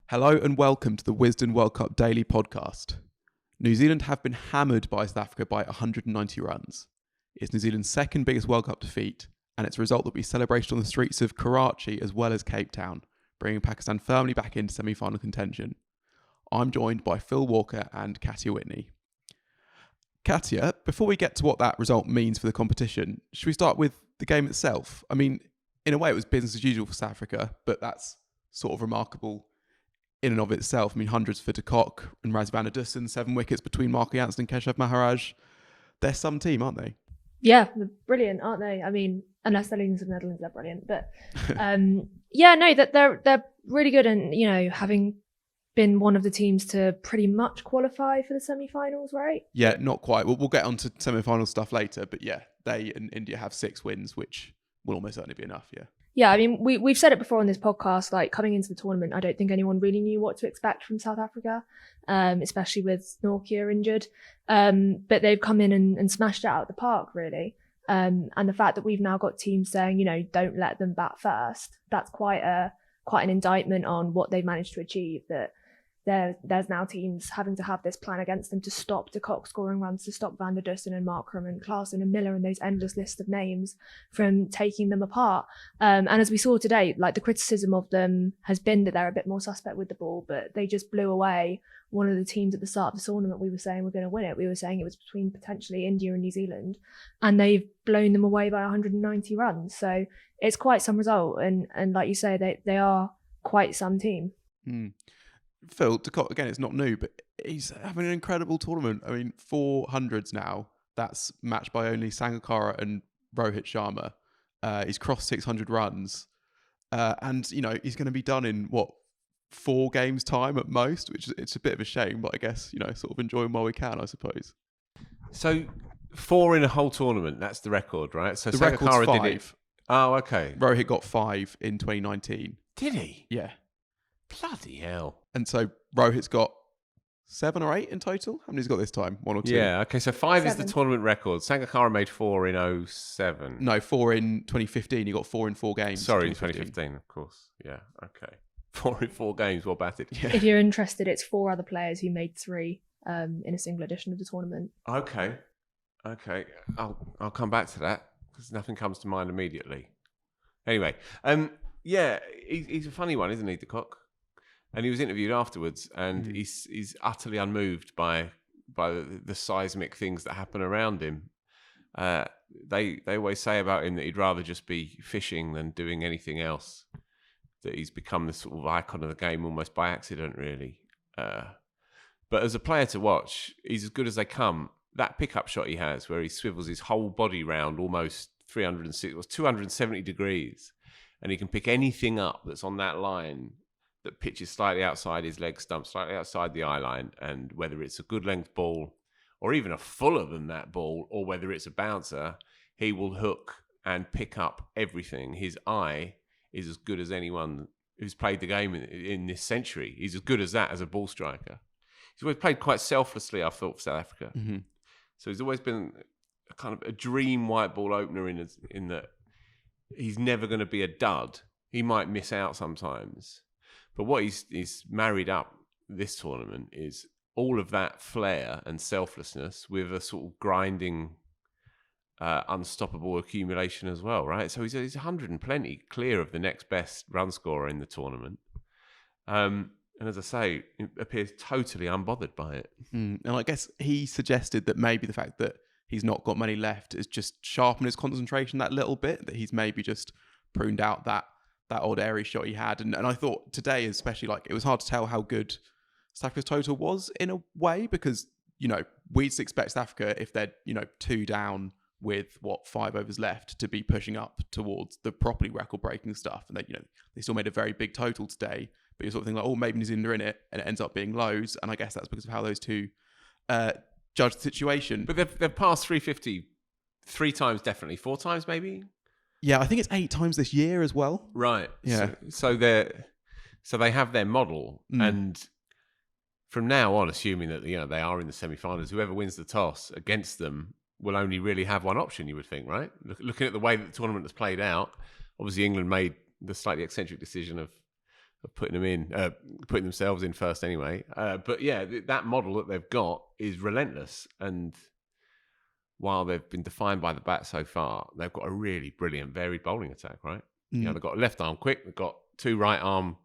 Hello and welcome to the Wisden World Cup Daily Podcast. New Zealand have been hammered by South Africa by 190 runs. It's New Zealand's second biggest World Cup defeat, and it's a result that will be celebrated on the streets of Karachi as well as Cape Town, bringing Pakistan firmly back into semi-final contention. I'm joined by Phil Walker and Katya Witney. Katya, before we get to what that result means for the competition, should we start with the game itself? I mean, in a way it was business as usual for South Africa, but that's sort of remarkable in and of itself. I mean, hundreds for de Kock and Rassie, Dussen, 7 wickets between Marco Jansen and Keshav Maharaj. They're some team, aren't they? Yeah, they're brilliant, aren't they? I mean, unless they're losing to the Netherlands, they're brilliant. But they're really good, and having been one of the teams to pretty much qualify for the semi-finals, right? Yeah, not quite. We'll get on to semi-final stuff later, but yeah, they and India have 6 wins, which will almost certainly be enough. Yeah, I mean, we've said it before on this podcast, like coming into the tournament, I don't think anyone really knew what to expect from South Africa, especially with Nortje injured. But they've come in and smashed it out of the park, really. And the fact that we've now got teams saying, don't let them bat first, that's quite an indictment on what they've managed to achieve, that there's now teams having to have this plan against them to stop de Kock scoring runs, to stop Van der Dussen and Markram and Klaassen and Miller and those endless list of names from taking them apart. And as we saw today, like the criticism of them has been that they're a bit more suspect with the ball, but they just blew away one of the teams at the start of the tournament. We were saying we're going to win it. We were saying it was between potentially India and New Zealand, and they've blown them away by 190 runs. So it's quite some result. And like you say, they are quite some team. Phil, de Kock, again, it's not new, but he's having an incredible tournament. I mean, 400s now. That's matched by only Sangakkara and Rohit Sharma. He's crossed 600 runs. And, he's going to be done in, 4 games' time at most, which it's a bit of a shame, but I guess, sort of enjoy them while we can, I suppose. So 4 in a whole tournament, that's the record, right? So the record's 5. Did it. Oh, okay. Rohit got 5 in 2019. Did he? Yeah. Bloody hell. And so Rohit's got 7 or 8 in total? How many's got this time? 1 or 2? Yeah, okay, so 5 is 7. the tournament record. Sangakkara made 4 in 07. No, 4 in 2015. He got 4 in 4 games. Sorry, in 2015, of course. Yeah, okay. 4 in 4 games, well batted. Yeah. If you're interested, it's 4 other players who made 3 in a single edition of the tournament. Okay. I'll come back to that because nothing comes to mind immediately. Anyway, he's a funny one, isn't he, de Kock? And he was interviewed afterwards, and he's utterly unmoved by the seismic things that happen around him. They always say about him that he'd rather just be fishing than doing anything else. That he's become this sort of icon of the game almost by accident, really. But as a player to watch, he's as good as they come. That pickup shot he has, where he swivels his whole body round almost 270 degrees, and he can pick anything up that's on that line that pitches slightly outside his leg stump, slightly outside the eye line, and whether it's a good length ball or even a fuller than that ball, or whether it's a bouncer, he will hook and pick up everything. His eye is as good as anyone who's played the game in this century. He's as good as that as a ball striker. He's always played quite selflessly, I thought, for South Africa. Mm-hmm. So he's always been a kind of a dream white ball opener in that he's never going to be a dud. He might miss out sometimes. But what he's married up this tournament is all of that flair and selflessness with a sort of grinding, unstoppable accumulation as well, right? So he's 100 and plenty clear of the next best run scorer in the tournament. And as I say, it appears totally unbothered by it. And I guess he suggested that maybe the fact that he's not got many left is just sharpened his concentration that little bit, that he's maybe just pruned out that odd airy shot he had. And I thought today, especially, like, it was hard to tell how good South Africa's total was in a way, because, we'd expect South Africa, if they're, 2 down with 5 overs left, to be pushing up towards the properly record-breaking stuff. And they still made a very big total today, but you're sort of thinking like, maybe New Zealand are in it, and it ends up being lows. And I guess that's because of how those two judge the situation. But they've passed 350 3 times, definitely 4 times, maybe. Yeah, I think it's 8 times this year as well. Right. Yeah. So they have their model, and from now on, assuming that they are in the semi-finals, whoever wins the toss against them will only really have one option. You would think, right? Looking at the way that the tournament has played out, obviously England made the slightly eccentric decision of of putting themselves in first anyway. But yeah, that model that they've got is relentless. And while they've been defined by the bat so far, they've got a really brilliant, varied bowling attack, right? You know, they've got a left arm quick, they've got 2 right arm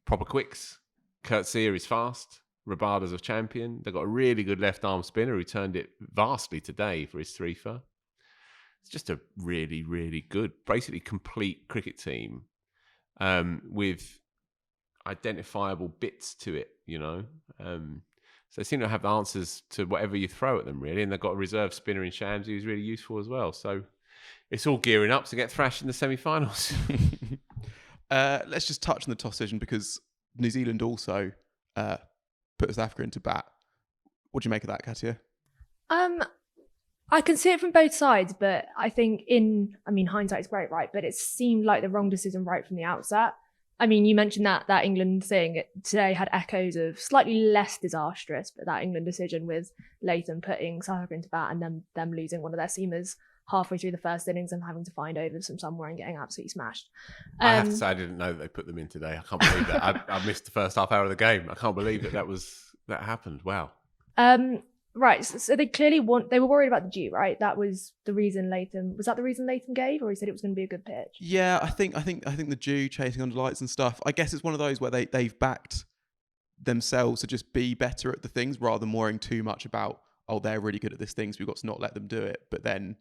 proper quicks. Kurtzia is fast. Rabada's a champion. They've got a really good left arm spinner who turned it vastly today for his 3-for. It's just a really, really good, basically complete cricket team with identifiable bits to it, you know. So they seem to have answers to whatever you throw at them, really. And they've got a reserve spinner in Shams who's really useful as well. So it's all gearing up to get thrashed in the semi-finals. Let's just touch on the toss decision because New Zealand also put South Africa into bat. What do you make of that, Katya? I can see it from both sides, but I think hindsight is great, right? But it seemed like the wrong decision right from the outset. I mean, you mentioned that England thing today had echoes of slightly less disastrous, but that England decision with Latham putting South Africa into bat and then them losing one of their seamers halfway through the first innings and having to find overs from somewhere and getting absolutely smashed. I have to say I didn't know that they put them in today. I can't believe that. I missed the first half hour of the game. I can't believe that happened. Wow. Right, so they clearly they were worried about the dew, right? That was the reason Latham gave, or he said it was going to be a good pitch? Yeah, I think the dew, chasing under lights and stuff. I guess it's one of those where they've backed themselves to just be better at the things rather than worrying too much about, oh, they're really good at this thing, so we've got to not let them do it. But then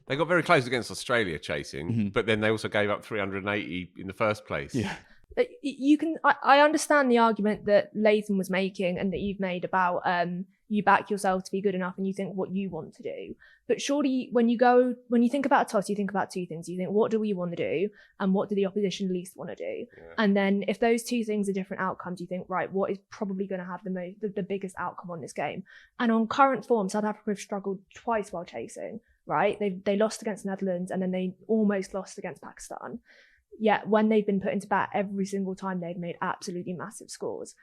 they got very close against Australia chasing, but then they also gave up 380 in the first place. Yeah. I understand the argument that Latham was making and that you've made about you back yourself to be good enough and you think what you want to do. But surely when you think about a toss, you think about 2 things. You think, what do we want to do? And what do the opposition least want to do? Yeah. And then if those 2 things are different outcomes, you think, right, what is probably going to have the biggest outcome on this game? And on current form, South Africa have struggled twice while chasing, right? They lost against the Netherlands and then they almost lost against Pakistan. Yet when they've been put into bat, every single time they've made absolutely massive scores.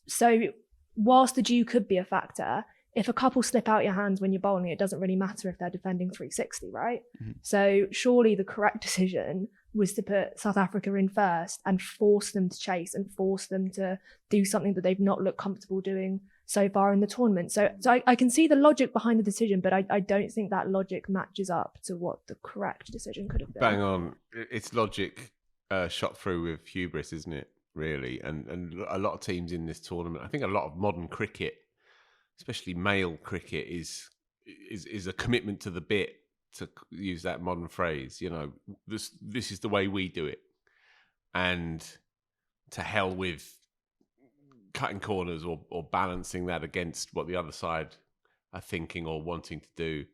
So whilst the dew could be a factor, if a couple slip out your hands when you're bowling, it doesn't really matter if they're defending 360, right? Mm-hmm. So surely the correct decision was to put South Africa in first and force them to chase and force them to do something that they've not looked comfortable doing so far in the tournament. So I can see the logic behind the decision, but I don't think that logic matches up to what the correct decision could have been. Bang on. It's logic shot through with hubris, isn't it? Really, and a lot of teams in this tournament. I think a lot of modern cricket, especially male cricket, is a commitment to the bit, to use that modern phrase. You know, this is the way we do it, and to hell with cutting corners or balancing that against what the other side are thinking or wanting to do.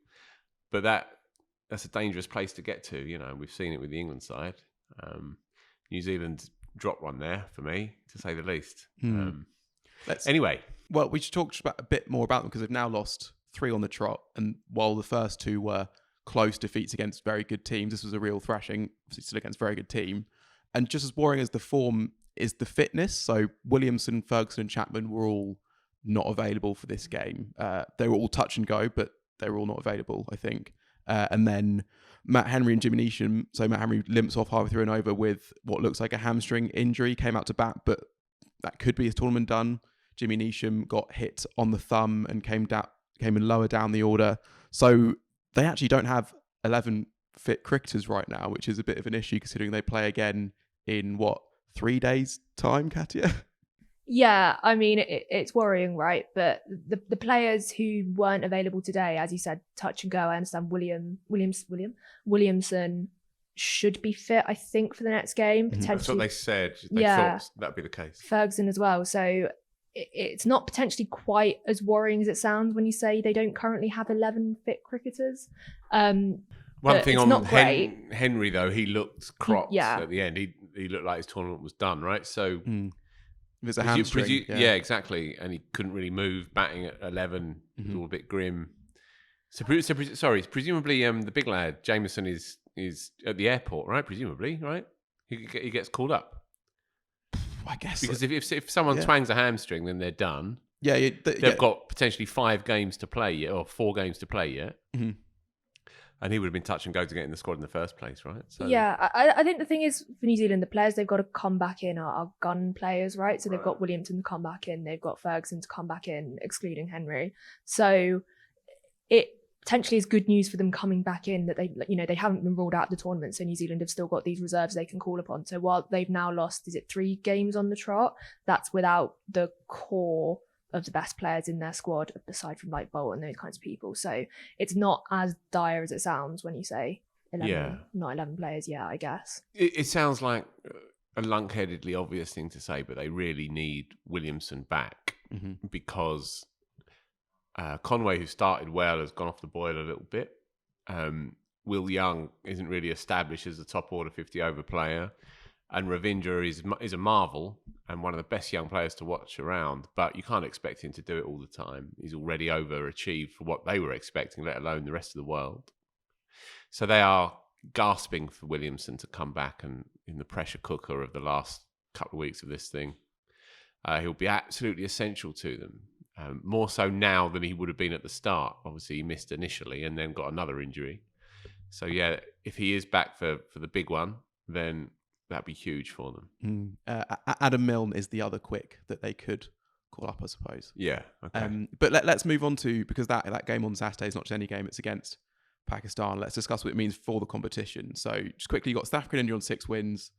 But that's a dangerous place to get to. You know, we've seen it with the England side. New Zealand dropped one there for me, to say the least. Anyway. Well, we should talk a bit more about them because they've now lost 3 on the trot. And while the first 2 were close defeats against very good teams, this was a real thrashing, still against a very good team. And just as boring as the form is the fitness. So Williamson, Ferguson and Chapman were all not available for this game. They were all touch and go, but they were all not available, I think. And then Matt Henry and Jimmy Neesham. So Matt Henry limps off halfway through and over with what looks like a hamstring injury, came out to bat, but that could be his tournament done. Jimmy Neesham got hit on the thumb and came in lower down the order. So they actually don't have 11 fit cricketers right now, which is a bit of an issue considering they play again in 3 days' time, Katya? Yeah, I mean, it's worrying, right? But the players who weren't available today, as you said, touch and go, I understand Williamson should be fit, I think, for the next game. Potentially. That's what they said. They thought that'd be the case. Ferguson as well. So it's not potentially quite as worrying as it sounds when you say they don't currently have 11 fit cricketers. One thing on Henry, though, he looked cropped at the end. He looked like his tournament was done, right? So... There's a hamstring. Yeah, exactly. And he couldn't really move, batting at 11. It was all a bit grim. So presumably the big lad, Jameson, is at the airport, right? Presumably, right? He gets called up. I guess. Because if someone twangs a hamstring, then they're done. Yeah. They've got potentially 5 games to play yet, or 4 games to play yet. Mm-hmm. And he would have been touch and go to get in the squad in the first place, right? So, yeah, I think the thing is for New Zealand, the players they've got to come back in are gun players, right? So they've got Williamson to come back in, they've got Ferguson to come back in, excluding Henry. So it potentially is good news for them coming back in that they haven't been ruled out of the tournament. So New Zealand have still got these reserves they can call upon. So while they've now lost, 3 games on the trot, that's without the core of the best players in their squad, aside from like Bolt and those kinds of people. So it's not as dire as it sounds when you say 11, not 11 players. Yeah, I guess. It sounds like a lunkheadedly obvious thing to say, but they really need Williamson back because Conway, who started well, has gone off the boil a little bit. Will Young isn't really established as a top order 50-over player. And Ravindra is a marvel and one of the best young players to watch around, but you can't expect him to do it all the time. He's already overachieved for what they were expecting, let alone the rest of the world. So they are gasping for Williamson to come back and in the pressure cooker of the last couple of weeks of this thing. He'll be absolutely essential to them, more so now than he would have been at the start. Obviously, he missed initially and then got another injury. So, yeah, if he is back for the big one, then that'd be huge for them. Adam Milne is the other quick that they could call up, I suppose. Yeah. Okay. But let's move on to, because that game on Saturday is not just any game, it's against Pakistan. Let's discuss what it means for the competition. So just quickly, you got South Africa and India on 6 wins,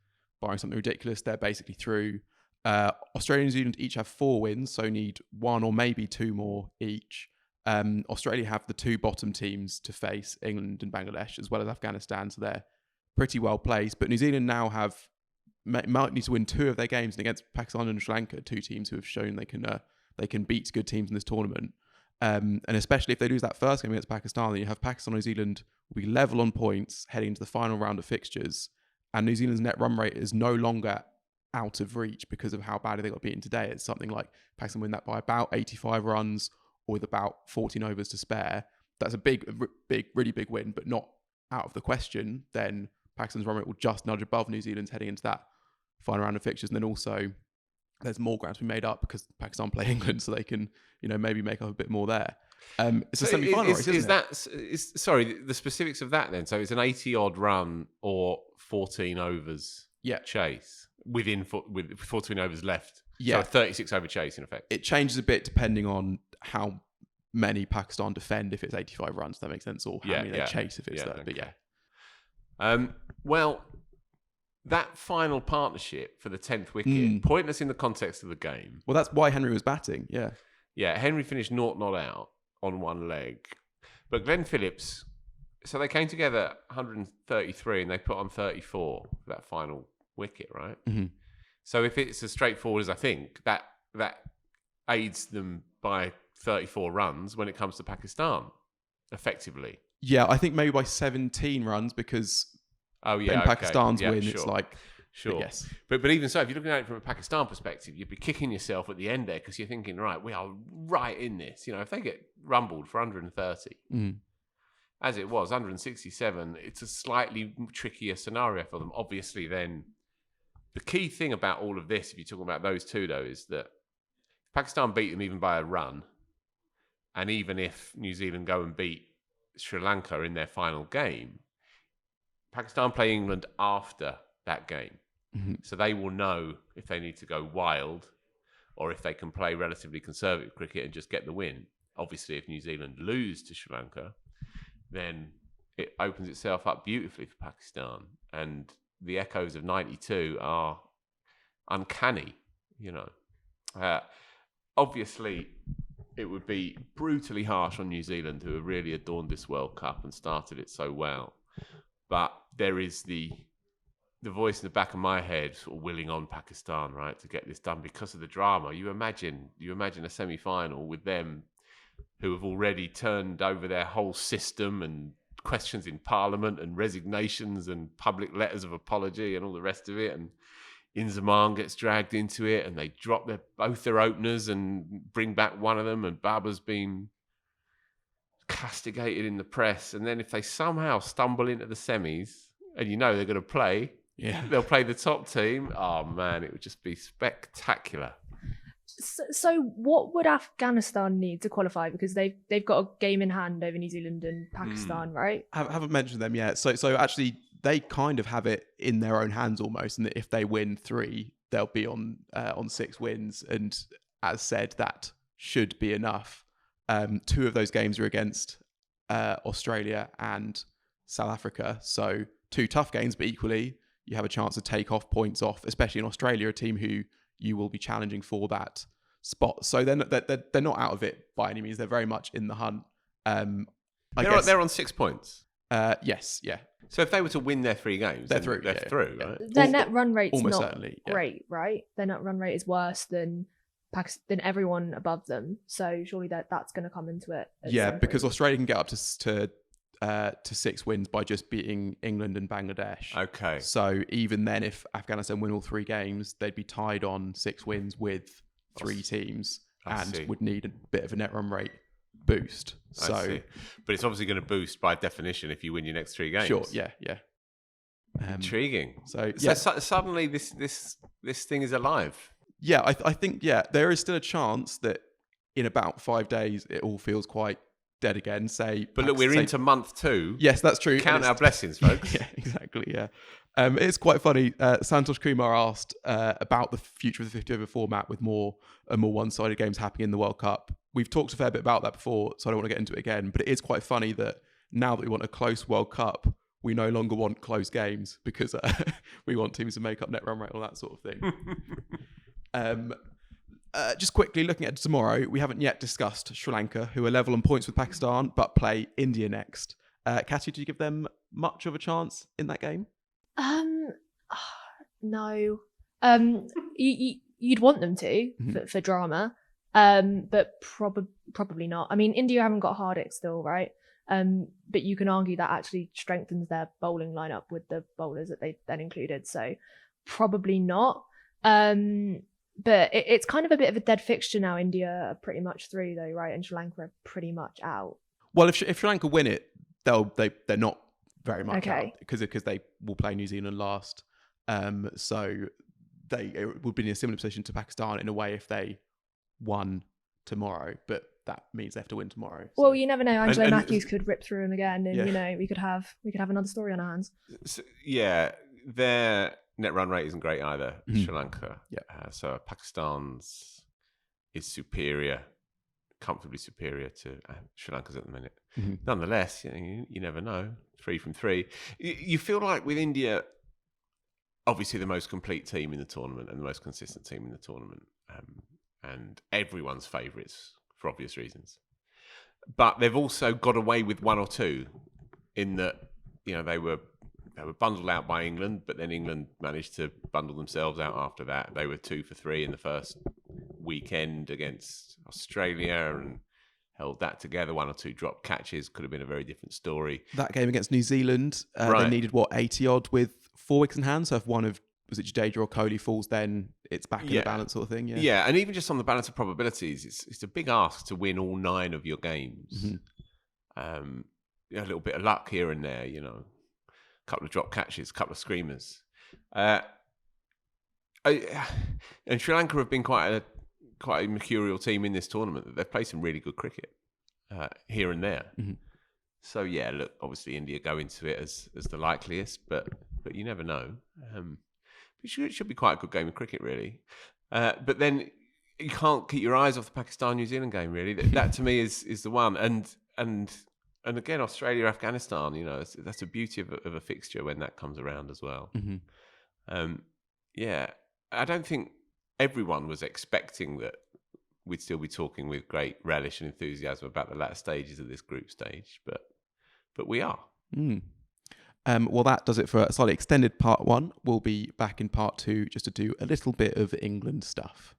barring something ridiculous. They're basically through. Australia and New Zealand each have 4 wins, so need 1 or maybe 2 more each. Australia have the 2 bottom teams to face, England and Bangladesh, as well as Afghanistan, so they're pretty well placed. But New Zealand now might need to win 2 of their games against Pakistan and Sri Lanka, 2 teams who have shown they can beat good teams in this tournament. And especially if they lose that first game against Pakistan, then you have Pakistan and New Zealand will be level on points heading into the final round of fixtures. And New Zealand's net run rate is no longer out of reach because of how badly they got beaten today. It's something like Pakistan win that by about 85 runs or with about 14 overs to spare. That's a really big win, but not out of the question. Then Pakistan's run rate will just nudge above New Zealand's heading into that final round of fixtures. And then also there's more ground to be made up because Pakistan play England, so they can, maybe make up a bit more there. It's a semi-final race, isn't it? Sorry, the specifics of that then. So it's an 80-odd run or 14 overs chase with 14 overs left. Yeah. So a 36-over chase, in effect. It changes a bit depending on how many Pakistan defend if it's 85 runs, that makes sense, or how many they chase if it's that. Okay. But yeah. Well, that final partnership for the 10th wicket, pointless in the context of the game. Well, that's why Henry was batting, yeah. Yeah, Henry finished 0 not out on one leg. But Glenn Phillips, so they came together 133 and they put on 34 for that final wicket, right? Mm-hmm. So if it's as straightforward as I think, that aids them by 34 runs when it comes to Pakistan, effectively. Yeah, I think maybe by 17 runs because Pakistan's win, sure. It's like... Sure. Yes. But even so, if you're looking at it from a Pakistan perspective, you'd be kicking yourself at the end there because you're thinking, right, we are right in this. If they get rumbled for 130, as it was, 167, it's a slightly trickier scenario for them. Obviously, then, the key thing about all of this, if you're talking about those 2, though, is that Pakistan beat them even by a run, and even if New Zealand go and beat Sri Lanka in their final game, Pakistan play England after that game. Mm-hmm. So they will know if they need to go wild or if they can play relatively conservative cricket and just get the win. Obviously, if New Zealand lose to Sri Lanka, then it opens itself up beautifully for Pakistan. And the echoes of 92 are uncanny, Obviously, it would be brutally harsh on New Zealand, who have really adorned this World Cup and started it so well. But there is the voice in the back of my head sort of willing on Pakistan, right, to get this done because of the drama. You imagine a semi-final with them who have already turned over their whole system and questions in Parliament and resignations and public letters of apology and all the rest of it. And Inzamam gets dragged into it and they drop both their openers and bring back one of them, and Baba's been castigated in the press. And then if they somehow stumble into the semis and they're going to play, they'll play the top team. Oh man, it would just be spectacular. So what would Afghanistan need to qualify? Because they've got a game in hand over New Zealand and Pakistan, right? I haven't mentioned them yet. So actually, they kind of have it in their own hands almost, and that if they win 3, they'll be on 6 wins. And as said, that should be enough. 2 of those games are against Australia and South Africa, so 2 tough games, but equally you have a chance to take off points off, especially in Australia, a team who you will be challenging for that spot. So they're not out of it by any means. They're very much in the hunt. They're on 6 points. Yes, yeah. So if they were to win their 3 games, they're through. They're through, right? Their net run rate's almost not certainly, yeah. great, right? Their net run rate is worse than everyone above them. So surely that's going to come into it. Yeah, because Australia can get up to 6 wins by just beating England and Bangladesh. Okay. So even then, if Afghanistan win all 3 games, they'd be tied on 6 wins with 3 teams and would need a bit of a net run rate boost. So, but it's obviously going to boost by definition if you win your next 3 games. Sure. Yeah. Intriguing. So suddenly this thing is alive. Yeah, I think there is still a chance that in about 5 days it all feels quite dead again. But look, we're into month 2. Yes, that's true. Count our blessings, folks. Yeah, exactly. Yeah, it's quite funny. Santosh Kumar asked about the future of the 50 over format with more one-sided games happening in the World Cup. We've talked a fair bit about that before, so I don't want to get into it again. But it is quite funny that now that we want a close World Cup, we no longer want close games because we want teams to make up net run rate, all that sort of thing. Just quickly looking at tomorrow, we haven't yet discussed Sri Lanka, who are level on points with Pakistan, but play India next. Katya, do you give them much of a chance in that game? No. You'd want them to for drama, but probably not. I mean, India haven't got Hardik still, right? But you can argue that actually strengthens their bowling lineup with the bowlers that they then included. So probably not. But it's kind of a bit of a dead fixture now. India are pretty much through though, right? And Sri Lanka are pretty much out. Well, if Sri Lanka win it, they're not very much out because they will play New Zealand last. So it would be in a similar position to Pakistan in a way if they won tomorrow, but that means they have to win tomorrow. So. Well, you never know. Angelo Matthews could rip through him again, and we could have another story on our hands. So, their net run rate isn't great either. Sri Lanka, so Pakistan's is superior, comfortably superior to Sri Lanka's at the minute. Nonetheless, you never know. 3 from 3. You feel like with India, obviously the most complete team in the tournament and the most consistent team in the tournament, and everyone's favourites for obvious reasons. But they've also got away with 1 or 2 in that they were bundled out by England, but then England managed to bundle themselves out after that. They were 2 for 3 in the first weekend against Australia and held that together. 1 or 2 dropped catches. Could have been a very different story. That game against New Zealand, they needed 80 odd with 4 wickets in hand. So if one of was it Jadeja or Kohli falls, then it's back in the balance sort of thing. Yeah, and even just on the balance of probabilities, it's a big ask to win all 9 of your games. A little bit of luck here and there, a couple of drop catches, a couple of screamers. And Sri Lanka have been quite a mercurial team in this tournament. They've played some really good cricket here and there. So look, obviously India go into it as the likeliest, but you never know. It should be quite a good game of cricket, really. But then you can't keep your eyes off the Pakistan-New Zealand game, really. That to me is the one. And again, Australia, Afghanistan, that's a beauty of a fixture when that comes around as well. I don't think everyone was expecting that we'd still be talking with great relish and enthusiasm about the latter stages of this group stage, but we are. Well, that does it for a slightly extended part 1. We'll be back in part 2 just to do a little bit of England stuff.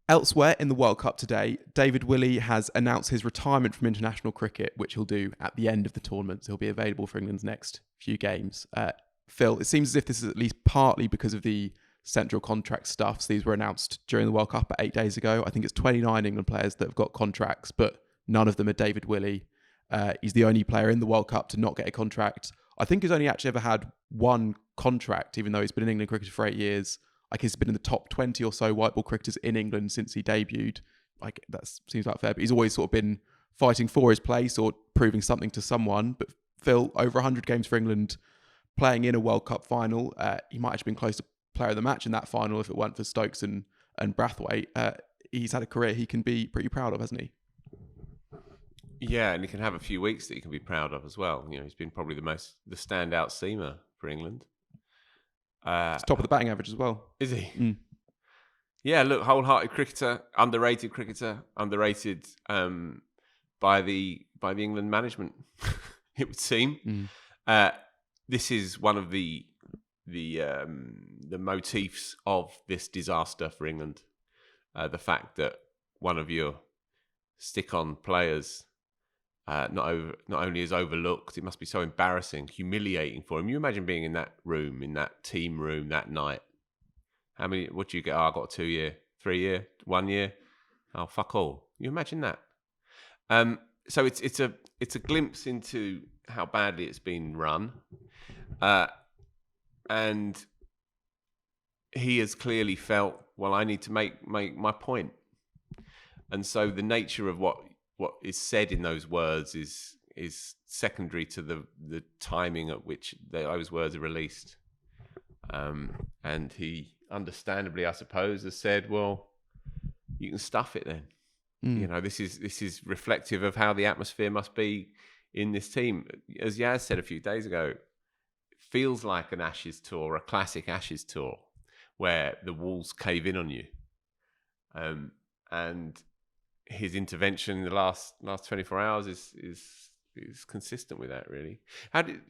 Elsewhere in the World Cup today, David Willey has announced his retirement from international cricket, which he'll do at the end of the tournament. So he'll be available for England's next few games. Phil, it seems as if this is at least partly because of the central contract stuff. So these were announced during the World Cup 8 days ago. I think it's 29 England players that have got contracts, but none of them are David Willey. He's the only player in the World Cup to not get a contract. I think he's only actually ever had 1 contract, even though he's been in England cricket for 8 years. like he's been in the top 20 or so white ball cricketers in England since he debuted. Like that seems like fair, but he's always sort of been fighting for his place or proving something to someone. But Phil, over 100 games for England, playing in a World Cup final, he might have been close to player of the match in that final if it weren't for Stokes and Brathwaite. He's had a career he can be pretty proud of, hasn't he? Yeah, and he can have a few weeks that he can be proud of as well. You know, he's been probably the standout seamer for England. He's top of the batting average as well. Is he? Mm. Yeah, look, wholehearted cricketer, underrated by the England management, it would seem. This is one of the motifs of this disaster for England. The fact that one of your stick-on players not only is overlooked, it must be so embarrassing, humiliating for him. You imagine being in that room, in that team room that night. How many? What do you get? Oh, I got a 2 year, 3 year, 1 year. Oh, fuck all. You imagine that? So it's a glimpse into how badly it's been run, and he has clearly felt, well, I need to make my point. And so the nature of what is said in those words is secondary to the timing at which those words are released. And he, understandably, I suppose, has said, well, you can stuff it then. You know, this is reflective of how the atmosphere must be in this team. As Yaz said a few days ago, it feels like an Ashes tour, a classic Ashes tour, where the walls cave in on you. And his intervention in the last 24 hours is consistent with that, really.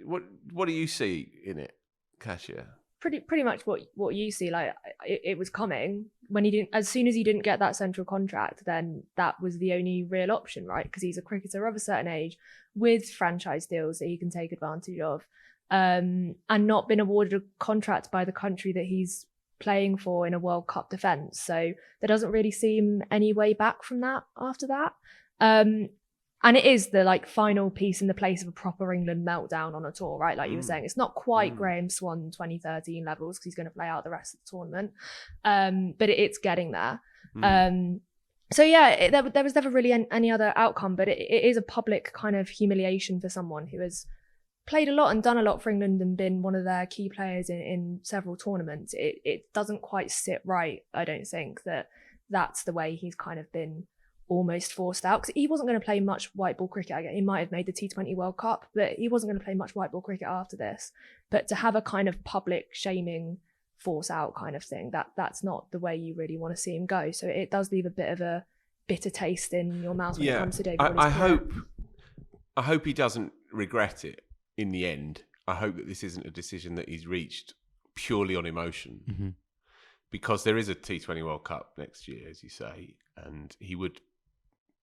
What do you see in it, Katya? Pretty much what you see. Like it was coming when he didn't. As soon as he didn't get that central contract, then that was the only real option, right? Because he's a cricketer of a certain age with franchise deals that he can take advantage of, and not been awarded a contract by the country that he's playing for in a World Cup defence. So there doesn't really seem any way back from that after that. And it is the final piece in the place of a proper England meltdown on a tour, right? Like you were saying, it's not quite Graham Swan 2013 levels because he's going to play out the rest of the tournament. But it's getting there. So yeah, there was never really any other outcome, but it is a public kind of humiliation for someone who has played a lot and done a lot for England and been one of their key players in several tournaments. It doesn't quite sit right, I don't think, that's the way he's kind of been almost forced out, because he wasn't going to play much white ball cricket. He might have made the T20 World Cup, but he wasn't going to play much white ball cricket after this. But to have a kind of public shaming, force out kind of thing, that's not the way you really want to see him go. So it does leave a bit of a bitter taste in your mouth when it comes to David. I hope he doesn't regret it in the end. I hope that this isn't a decision that he's reached purely on emotion, because there is a T20 World Cup next year, as you say, and he would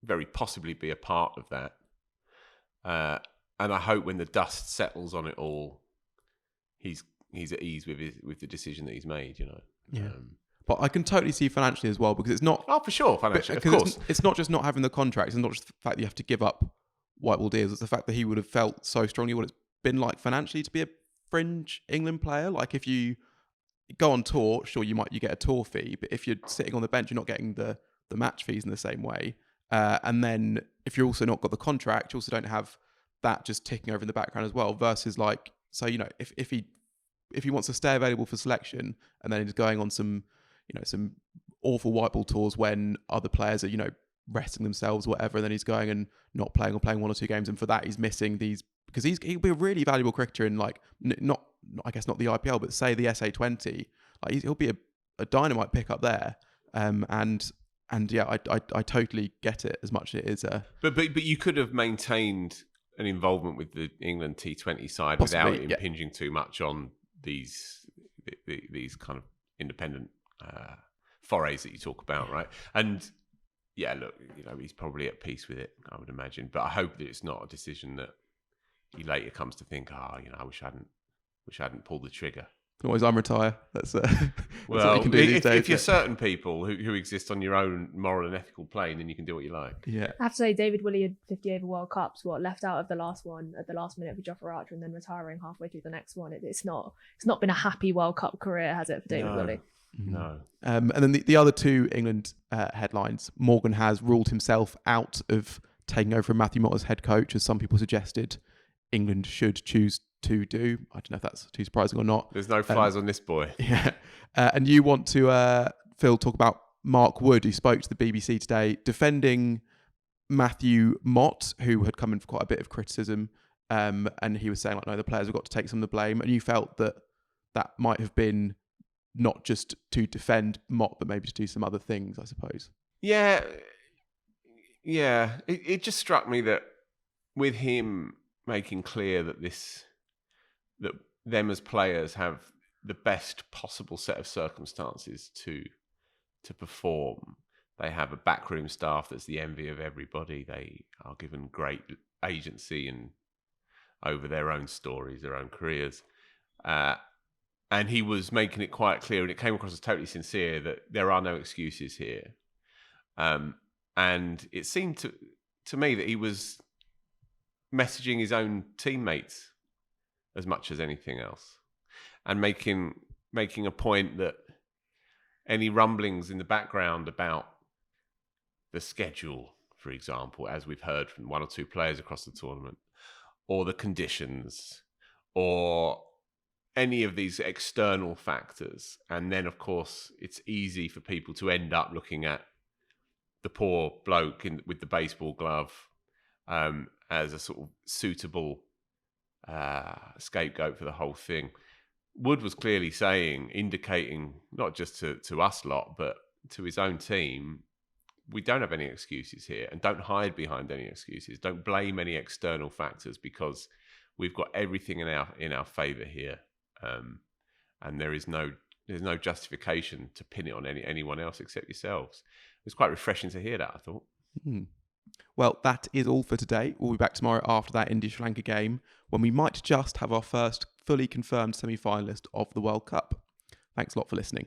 very possibly be a part of that. And I hope when the dust settles on it all, he's at ease with the decision that he's made, you know. Yeah. But I can totally see financially as well, because it's not... Oh, for sure, financially, of course. It's not just not having the contract. It's not just the fact that you have to give up white ball deals. It's the fact that he would have felt so strongly what it's been like financially to be a fringe England player. Like if you go on tour, sure, you get a tour fee, but if you're sitting on the bench, you're not getting the match fees in the same way. And then if you're also not got the contract, you also don't have that just ticking over in the background as well. Versus so you know, if he wants to stay available for selection, and then he's going on some awful white ball tours when other players are resting themselves or whatever, and then he's going and not playing or playing 1 or 2 games, and for that he's missing these, because he'll be a really valuable cricketer in not I guess not the IPL, but say the SA20. He'll be a dynamite pick up there. And yeah, I totally get it as much as it is. But you could have maintained an involvement with the England T20 side possibly, without impinging too much on these kind of independent forays that you talk about, right? And yeah, look, he's probably at peace with it, I would imagine. But I hope that it's not a decision that he later comes to think, I wish I hadn't pulled the trigger. Can always unretire. That's well, what you can do these days. If you're certain people who exist on your own moral and ethical plane, then you can do what you like. Yeah. I have to say, David Willey had 50 over World Cups, left out of the last one at the last minute for Jofra Archer, and then retiring halfway through the next one. It's not been a happy World Cup career, has it, for David Willey? No. And then the other two England headlines, Morgan has ruled himself out of taking over from Matthew Mott as head coach, as some people suggested England should choose to do. I don't know if that's too surprising or not. There's no flies on this boy. Yeah. And you want to, Phil, talk about Mark Wood, who spoke to the BBC today, defending Matthew Mott, who had come in for quite a bit of criticism. And he was saying, like, no, the players have got to take some of the blame. And you felt that that might have been not just to defend Mott, but maybe to do some other things, I suppose. Yeah. It just struck me that with him making clear that that them as players have the best possible set of circumstances to perform. They have a backroom staff that's the envy of everybody. They are given great agency and over their own stories, their own careers. And he was making it quite clear, and it came across as totally sincere, that there are no excuses here. And it seemed to me that he was messaging his own teammates as much as anything else, and making a point that any rumblings in the background about the schedule, for example, as we've heard from one or two players across the tournament, or the conditions, or any of these external factors. And then, of course, it's easy for people to end up looking at the poor bloke with the baseball glove as a sort of suitable scapegoat for the whole thing. Wood was clearly indicating, not just to us lot, but to his own team, we don't have any excuses here, and don't hide behind any excuses. Don't blame any external factors, because we've got everything in our favour here, and there's no justification to pin it on anyone else except yourselves. It was quite refreshing to hear that, I thought. Mm. Well, that is all for today. We'll be back tomorrow after that India-Sri Lanka game, when we might just have our first fully confirmed semi-finalist of the World Cup. Thanks a lot for listening.